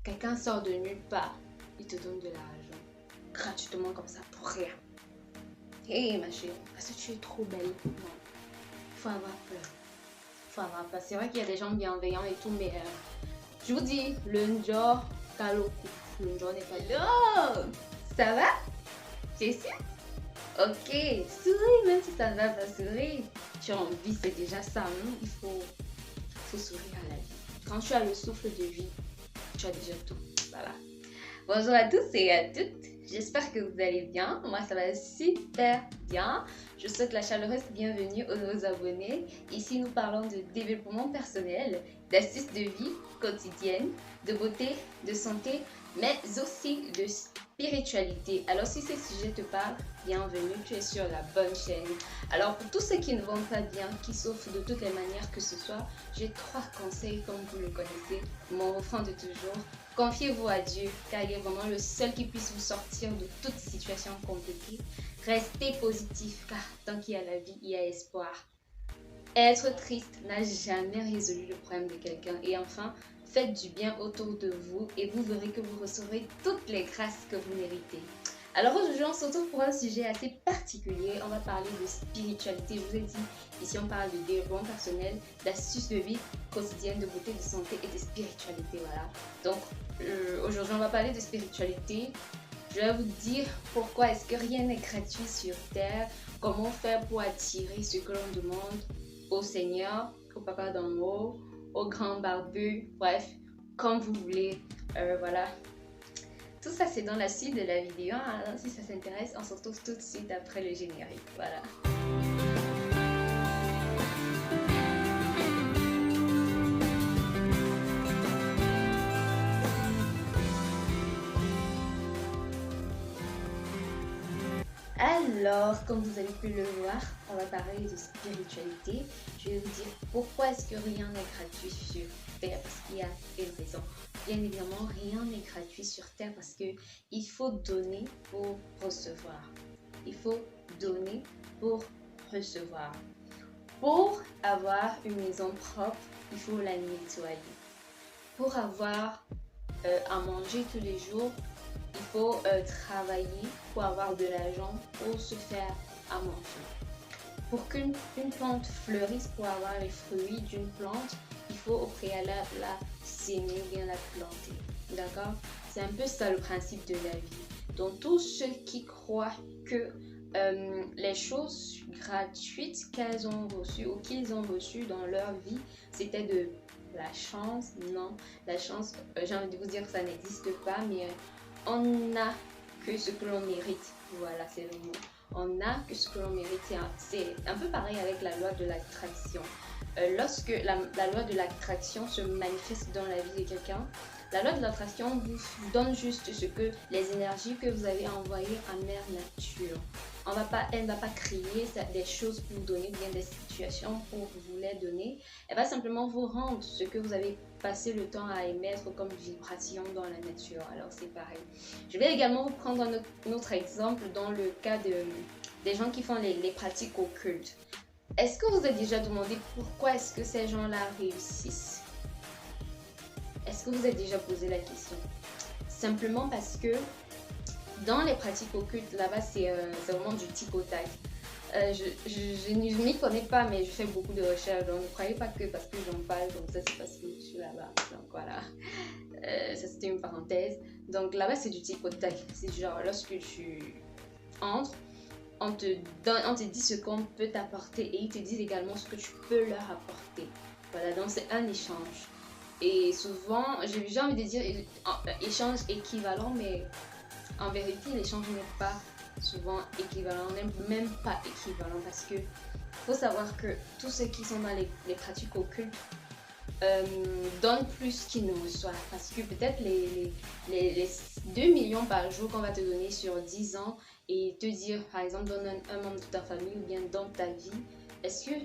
Quelqu'un sort de nulle part, il te donne de l'argent gratuitement comme ça pour rien. Hé ma chérie, parce que tu es trop belle. Non, il faut avoir peur. Il faut avoir peur. C'est vrai qu'il y a des gens bienveillants et tout, mais je vous dis, le Njor, Kaloku. Le Njor n'est pas... Hello! Ça va? Tu es sûr? Ok, souris même si ça ne va pas sourire. Tu as envie, c'est déjà ça. Hein? Il faut sourire à la vie. Quand tu as le souffle de vie, tu as déjà tout. Voilà. Bonjour à tous et à toutes. J'espère que vous allez bien. Moi, ça va super bien. Je souhaite la chaleureuse bienvenue aux nouveaux abonnés. Ici, nous parlons de développement personnel, d'astuces de vie quotidienne, de beauté, de santé, mais aussi de spiritualité. Alors, si ces sujets te parlent, bienvenue, tu es sur la bonne chaîne. Alors, pour tous ceux qui ne vont pas bien, qui souffrent de toutes les manières que ce soit, j'ai 3 conseils comme vous le connaissez. Mon refrain de toujours. Confiez-vous à Dieu, car il est vraiment le seul qui puisse vous sortir de toute situation compliquée. Restez positif, car tant qu'il y a la vie, il y a espoir. Être triste n'a jamais résolu le problème de quelqu'un. Et enfin, faites du bien autour de vous et vous verrez que vous recevrez toutes les grâces que vous méritez. Alors aujourd'hui, on se retrouve pour un sujet assez particulier. On va parler de spiritualité. Je vous ai dit, ici on parle de développement personnel, d'astuces de vie quotidienne, de beauté, de santé et de spiritualité. Voilà. Donc aujourd'hui, on va parler de spiritualité. Je vais vous dire pourquoi est-ce que rien n'est gratuit sur Terre. Comment faire pour attirer ce que l'on demande au Seigneur, au Papa d'en haut, au grand barbu, bref, comme vous voulez. Voilà. Tout ça, c'est dans la suite de la vidéo. Alors, si ça s'intéresse, on se retrouve tout de suite après le générique. Voilà. Alors, comme vous avez pu le voir, on va parler de spiritualité. Je vais vous dire pourquoi est-ce que rien n'est gratuit sur Terre, parce qu'il y a une raison. Bien évidemment, rien n'est gratuit sur Terre parce que il faut donner pour recevoir. Il faut donner pour recevoir. Pour avoir une maison propre, il faut la nettoyer. Pour avoir à manger tous les jours, il faut travailler pour avoir de l'argent pour se faire à manger. Pour qu'une plante fleurisse, pour avoir les fruits d'une plante, il faut au préalable la semer ou bien la planter. D'accord? C'est un peu ça le principe de la vie. Donc tous ceux qui croient que les choses gratuites qu'elles ont reçues ou qu'ils ont reçues dans leur vie, c'était de la chance. Non, la chance, j'ai envie de vous dire que ça n'existe pas, mais on n'a que ce que l'on mérite. Voilà, c'est le mot. On n'a que ce que l'on mérite. C'est un peu pareil avec la loi de l'attraction. Lorsque la loi de l'attraction se manifeste dans la vie de quelqu'un, la loi de l'attraction vous donne juste ce que les énergies que vous avez envoyées à mère nature. Elle ne va pas créer des choses pour vous donner, bien des situations pour vous les donner. Elle va simplement vous rendre ce que vous avez passé le temps à émettre comme vibration dans la nature. Alors c'est pareil. Je vais également vous prendre un autre exemple dans le cas des gens qui font les pratiques occultes. Est-ce que vous avez déjà demandé pourquoi est-ce que ces gens-là réussissent? Est-ce que vous avez déjà posé la question? Simplement parce que dans les pratiques occultes, là-bas, c'est vraiment du tic au tac. Je ne m'y connais pas, mais je fais beaucoup de recherches. Donc ne croyez pas que parce que j'en parle comme ça, c'est parce que je suis là-bas. Donc voilà, ça c'était une parenthèse. Donc là-bas, c'est du tic au tac. C'est genre lorsque tu entres, on te dit ce qu'on peut t'apporter et ils te disent également ce que tu peux leur apporter. Voilà, donc c'est un échange. Et souvent, j'ai envie de dire échange équivalent, mais en vérité, l'échange n'est pas souvent équivalent, même pas équivalent, parce que faut savoir que tous ceux qui sont dans les pratiques occultes donnent plus qu'ils ne reçoivent, parce que peut-être les 2 millions par jour qu'on va te donner sur 10 ans et te dire, par exemple, donne un membre de ta famille ou bien dans ta vie, est-ce que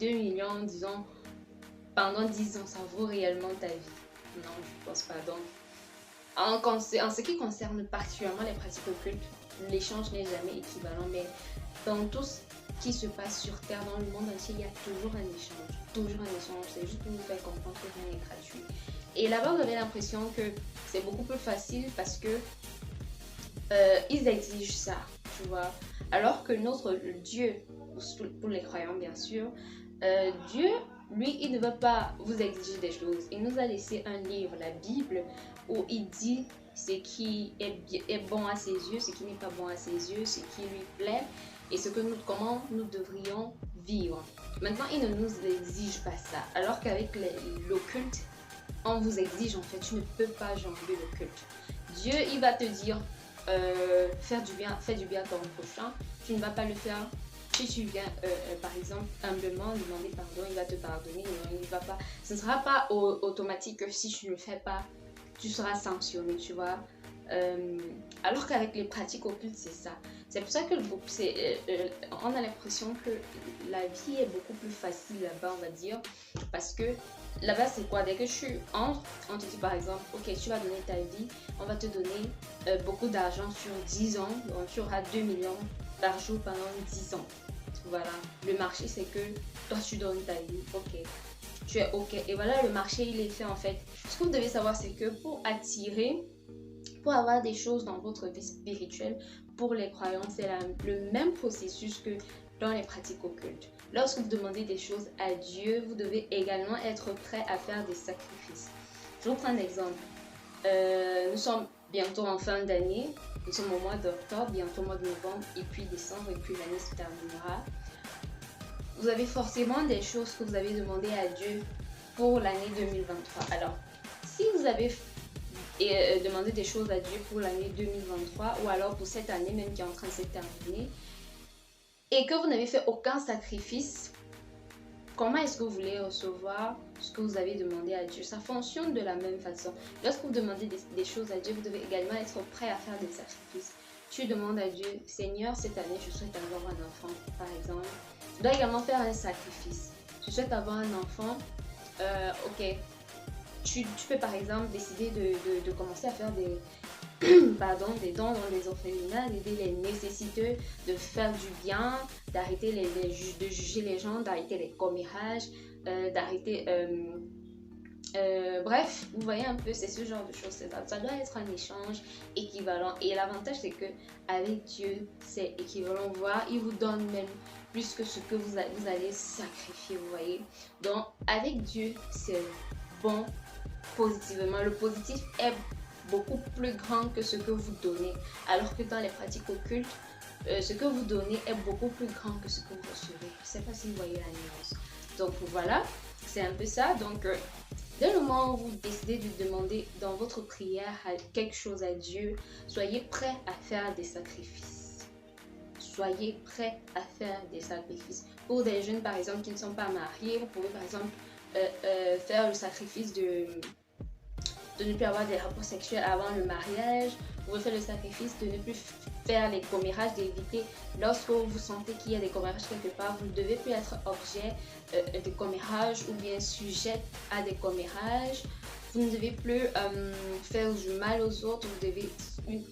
2 millions, disons, pendant 10 ans, ça vaut réellement ta vie? Non, je pense pas. Donc, en ce qui concerne particulièrement les pratiques occultes, l'échange n'est jamais équivalent, mais dans tout ce qui se passe sur Terre, dans le monde entier, il y a toujours un échange. Toujours un échange. C'est juste pour nous faire comprendre que rien n'est gratuit. Et là-bas, vous avez l'impression que c'est beaucoup plus facile parce que ils exigent ça, tu vois. Alors que notre Dieu, pour les croyants bien sûr, Dieu, lui, il ne veut pas vous exiger des choses. Il nous a laissé un livre, la Bible, où il dit ce qui est bon à ses yeux, ce qui n'est pas bon à ses yeux, ce qui lui plaît et comment nous devrions vivre. Maintenant, il ne nous exige pas ça. Alors qu'avec l'occulte, on vous exige en fait, tu ne peux pas jongler l'occulte. Dieu, il va te dire, fais du bien à ton prochain. Tu ne vas pas le faire. Si tu viens, par exemple, humblement demander pardon, il va te pardonner. Non, il va pas. Ce ne sera pas automatique que si tu ne le fais pas, tu seras sanctionné, tu vois. Alors qu'avec les pratiques occultes, c'est ça. C'est pour ça que on a l'impression que la vie est beaucoup plus facile là-bas, on va dire. Parce que là-bas, c'est quoi? Dès que tu entres, on te dit par exemple, ok, tu vas donner ta vie, on va te donner beaucoup d'argent sur 10 ans, donc tu auras 2 millions par jour pendant 10 ans. Voilà, le marché c'est que toi tu donnes ta vie, ok, tu es ok. Et voilà, le marché il est fait en fait. Ce que vous devez savoir, c'est que pour attirer, pour avoir des choses dans votre vie spirituelle, pour les croyants, c'est le même processus que dans les pratiques occultes. Lorsque vous demandez des choses à Dieu, vous devez également être prêt à faire des sacrifices. Je vous prends un exemple. Nous sommes bientôt en fin d'année. Nous sommes au mois d'octobre, bientôt au mois de novembre, et puis décembre, et puis l'année se terminera. Vous avez forcément des choses que vous avez demandées à Dieu pour l'année 2023. Alors, si vous avez demandé des choses à Dieu pour l'année 2023, ou alors pour cette année même qui est en train de se terminer, et que vous n'avez fait aucun sacrifice, comment est-ce que vous voulez recevoir ce que vous avez demandé à Dieu? Ça fonctionne de la même façon. Lorsque vous demandez des choses à Dieu, vous devez également être prêt à faire des sacrifices. Tu demandes à Dieu, Seigneur, cette année, je souhaite avoir un enfant, par exemple. Tu dois également faire un sacrifice. Tu souhaites avoir un enfant, ok. Tu peux par exemple décider de commencer à faire des dons dans les orphelinats, d'aider les nécessiteux, de faire du bien, d'arrêter de juger les gens, d'arrêter les commérages, d'arrêter... bref, vous voyez un peu, c'est ce genre de choses. Ça doit être un échange équivalent. Et l'avantage, c'est que avec Dieu, c'est équivalent. Voire, il vous donne même plus que ce que vous allez sacrifier, vous voyez. Donc, avec Dieu, c'est bon positivement. Le positif est beaucoup plus grand que ce que vous donnez. Alors que dans les pratiques occultes, ce que vous donnez est beaucoup plus grand que ce que vous recevez. Je ne sais pas si vous voyez la nuance. Donc voilà, c'est un peu ça. Donc dès le moment où vous décidez de demander dans votre prière quelque chose à Dieu, soyez prêt à faire des sacrifices. Soyez prêt à faire des sacrifices. Pour des jeunes par exemple qui ne sont pas mariés, vous pouvez par exemple faire le sacrifice de ne plus avoir des rapports sexuels avant le mariage. Vous pouvez faire le sacrifice de ne plus faire les commérages, d'éviter lorsque vous sentez qu'il y a des commérages quelque part, vous ne devez plus être objet de commérage ou bien sujet à des commérages. Vous ne devez plus faire du mal aux autres, vous devez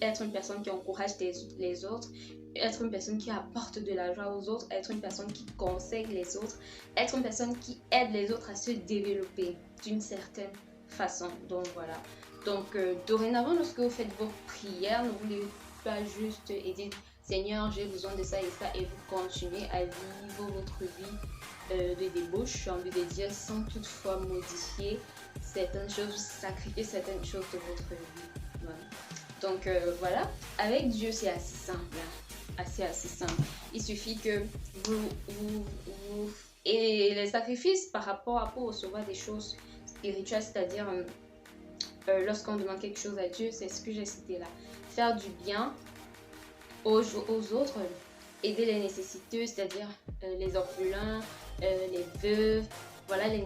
être une personne qui encourage les autres, être une personne qui apporte de la joie aux autres, être une personne qui conseille les autres, être une personne qui aide les autres à se développer d'une certaine façon. Donc voilà. Donc dorénavant, lorsque vous faites vos prières, ne voulez pas juste aider Seigneur, j'ai besoin de ça, et vous continuez à vivre votre vie de débauche, j'ai envie de dire, sans toutefois modifier certaines choses, sacrifier certaines choses de votre vie. Voilà. Donc voilà, avec Dieu c'est assez simple, hein. Assez simple. Il suffit que vous et les sacrifices par rapport à pour recevoir des choses spirituelles, c'est-à-dire lorsqu'on demande quelque chose à Dieu, c'est ce que j'ai cité là, faire du bien aux autres, aider les nécessiteux, c'est-à-dire les orphelins, les veuves, voilà je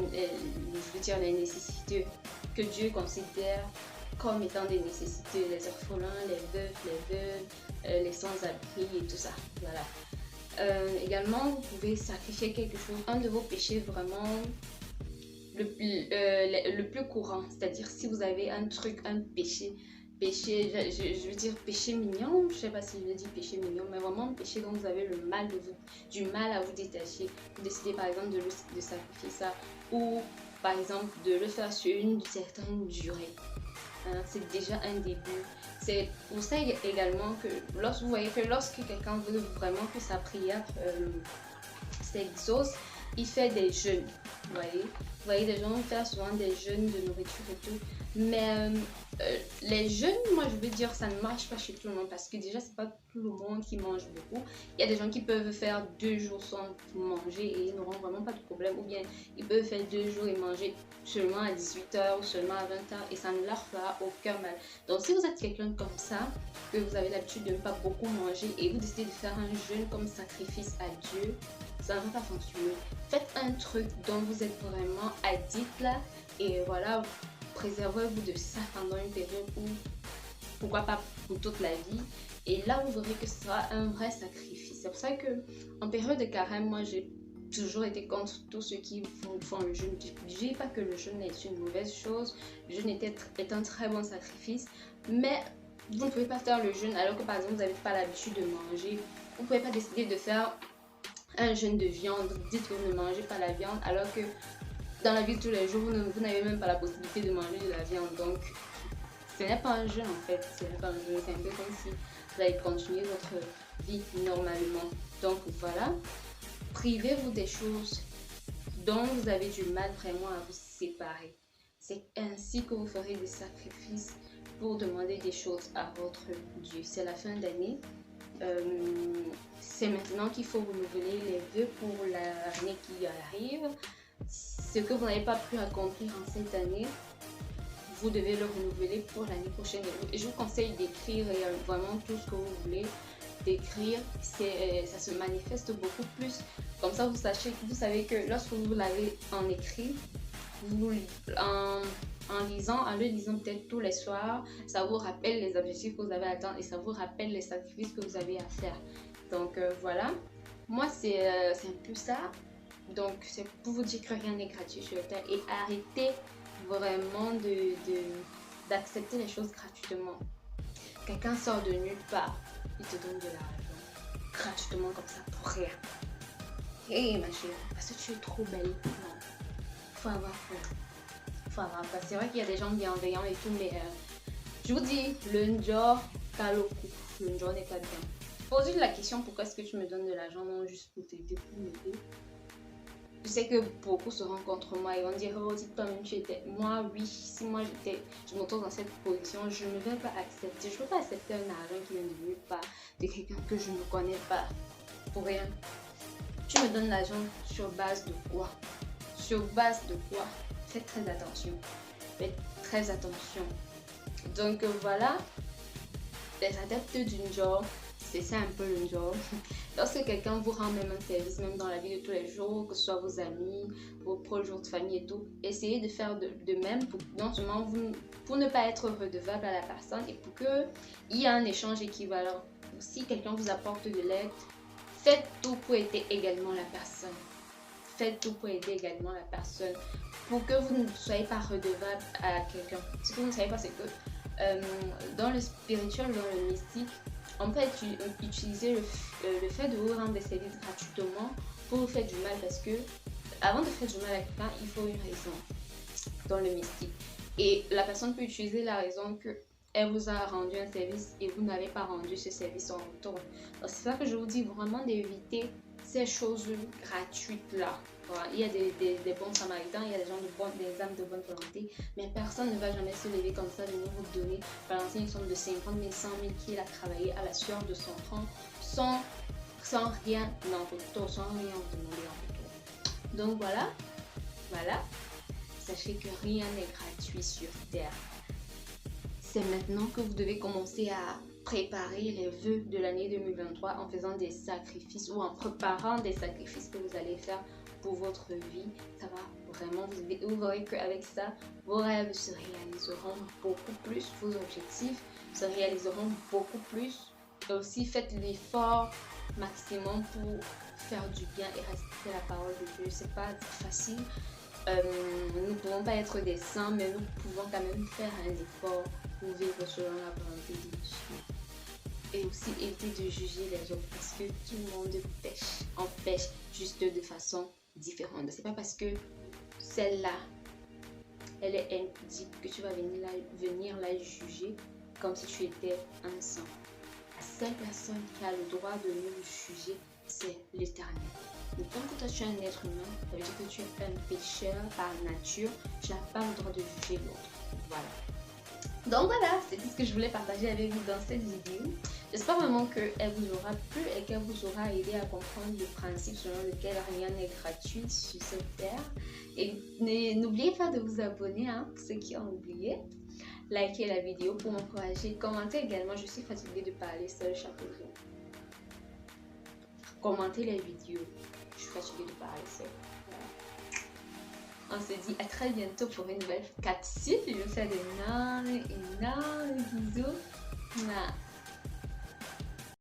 veux dire les nécessiteux que Dieu considère comme étant des nécessiteux, les orphelins, les veuves, les sans-abri et tout ça, voilà. Également, vous pouvez sacrifier quelque chose, un de vos péchés vraiment le plus courant, c'est-à-dire si vous avez un péché, je veux dire péché mignon, je sais pas si je dis péché mignon, mais vraiment un péché dont vous avez du mal à vous détacher, vous décidez par exemple de sacrifier ça, ou par exemple, de le faire sur une certaine durée. Hein, c'est déjà un début. C'est pour ça également que lorsque vous voyez que lorsque quelqu'un veut vraiment que sa prière s'exauce, il fait des jeûnes. Vous voyez des gens faire souvent des jeûnes de nourriture et tout. Mais les jeûnes, moi je veux dire, ça ne marche pas chez tout le monde parce que déjà, c'est pas tout le monde qui mange beaucoup. Il y a des gens qui peuvent faire 2 jours sans manger et ils n'auront vraiment pas de problème. Ou bien ils peuvent faire 2 jours et manger seulement à 18h ou seulement à 20h et ça ne leur fera aucun mal. Donc si vous êtes quelqu'un comme ça, que vous avez l'habitude de ne pas beaucoup manger et vous décidez de faire un jeûne comme sacrifice à Dieu, ça ne va pas fonctionner. Faites un truc dont vous êtes vraiment addict là et voilà, préservez-vous de ça pendant une période où, pourquoi pas pour toute la vie, et là vous verrez que ce sera un vrai sacrifice. C'est pour ça que en période de carême, moi j'ai toujours été contre tous ceux qui font le jeûne. Je dis pas que le jeûne est une mauvaise chose, le jeûne est un très bon sacrifice, mais vous ne pouvez pas faire le jeûne alors que par exemple vous n'avez pas l'habitude de manger. Vous ne pouvez pas décider de faire un jeûne de viande, dites que vous ne mangez pas la viande alors que dans la vie de tous les jours, vous n'avez même pas la possibilité de manger de la viande. Donc, ce n'est pas un jeûne en fait. Ce n'est pas un jeûne. C'est un peu comme si vous allez continuer votre vie normalement. Donc, voilà. Privez-vous des choses dont vous avez du mal vraiment à vous séparer. C'est ainsi que vous ferez des sacrifices pour demander des choses à votre Dieu. C'est la fin d'année. C'est maintenant qu'il faut renouveler les vœux pour l'année qui arrive. Ce que vous n'avez pas pu accomplir en cette année, vous devez le renouveler pour l'année prochaine. Et je vous conseille d'écrire vraiment tout ce que vous voulez. D'écrire, ça se manifeste beaucoup plus. Comme ça, vous savez que lorsque vous l'avez en écrit, en le lisant peut-être tous les soirs, ça vous rappelle les objectifs que vous avez à atteindre et ça vous rappelle les sacrifices que vous avez à faire. Donc voilà, moi c'est un peu ça. Donc c'est pour vous dire que rien n'est gratuit sur Terre et arrêtez vraiment d'accepter les choses gratuitement. Quelqu'un sort de nulle part, il te donne de l'argent gratuitement comme ça pour rien. Hey ma chérie, parce que tu es trop belle. Non, faut avoir peur. Faut avoir peur. C'est vrai qu'il y a des gens bienveillants et tout, mais je vous dis, le Njor Kaloku, le Njor n'est pas bien. Pose-lui la question, pourquoi est-ce que tu me donnes de l'argent? Non, juste pour t'aider, pour m'aider. Je sais que beaucoup seront contre moi, ils vont dire, oh, si toi-même tu étais. Moi, oui, si moi je me trouve dans cette position, je ne vais pas accepter. Je ne peux pas accepter un argent qui vient de nulle part, de quelqu'un que je ne connais pas, pour rien. Tu me donnes l'argent sur base de quoi? Sur base de quoi? Faites très attention. Faites très attention. Donc voilà, les adeptes du Njor, c'est ça un peu le Njor. Lorsque quelqu'un vous rend même un service, même dans la vie de tous les jours, que ce soit vos amis, vos proches jours de famille et tout, essayez de faire de même pour non seulement pour ne pas être redevable à la personne et pour qu'il y ait un échange équivalent. Si quelqu'un vous apporte de l'aide, faites tout pour aider également la personne. Faites tout pour aider également la personne pour que vous ne soyez pas redevable à quelqu'un. Ce que vous ne savez pas, c'est que dans le spirituel, dans le mystique, on peut utiliser le fait de vous rendre des services gratuitement pour vous faire du mal parce que avant de faire du mal à quelqu'un, il faut une raison dans le mystique. Et la personne peut utiliser la raison que elle vous a rendu un service et vous n'avez pas rendu ce service en retour. Donc c'est ça que je vous dis vraiment d'éviter ces choses gratuites là. Voilà. Il y a des bons samaritains, il y a des gens des âmes de bonne volonté, mais personne ne va jamais se lever comme ça de vous donner, balancer une somme de 50 000, 100 000 qu'il a travaillé à la sueur de son front sans rien en retour, sans rien vous demander en retour. Donc voilà, sachez que rien n'est gratuit sur Terre. C'est maintenant que vous devez commencer à préparer les vœux de l'année 2023 en faisant des sacrifices ou en préparant des sacrifices que vous allez faire pour votre vie. Ça va vraiment vous verrez qu'avec ça, vos rêves se réaliseront beaucoup plus, vos objectifs se réaliseront beaucoup plus. Et aussi, faites l'effort maximum pour faire du bien et respecter la parole de Dieu. C'est pas facile. Nous ne pouvons pas être des saints, mais nous pouvons quand même faire un effort pour vivre selon la volonté de Dieu. Et aussi éviter de juger les autres parce que tout le monde pêche. On pêche juste de façon différente. C'est pas parce que celle-là elle indique que tu vas venir la juger comme si tu étais un sang. La seule personne qui a le droit de nous juger, c'est l'Éternel. Donc, tant que toi tu es un être humain, ça veut dire que tu es un pécheur par nature, tu n'as pas le droit de juger l'autre. Voilà. Donc voilà, c'est tout ce que je voulais partager avec vous dans cette vidéo. J'espère vraiment qu'elle vous aura plu et qu'elle vous aura aidé à comprendre le principe selon lequel rien n'est gratuit sur cette terre. Et n'oubliez pas de vous abonner, pour ceux qui ont oublié. Likez la vidéo pour m'encourager. Commentez également, je suis fatiguée de parler seule chaque jour. Commentez les vidéos, je suis fatiguée de parler seule. On se dit à très bientôt pour une nouvelle capsule. Je vous fais d'énormes bisous.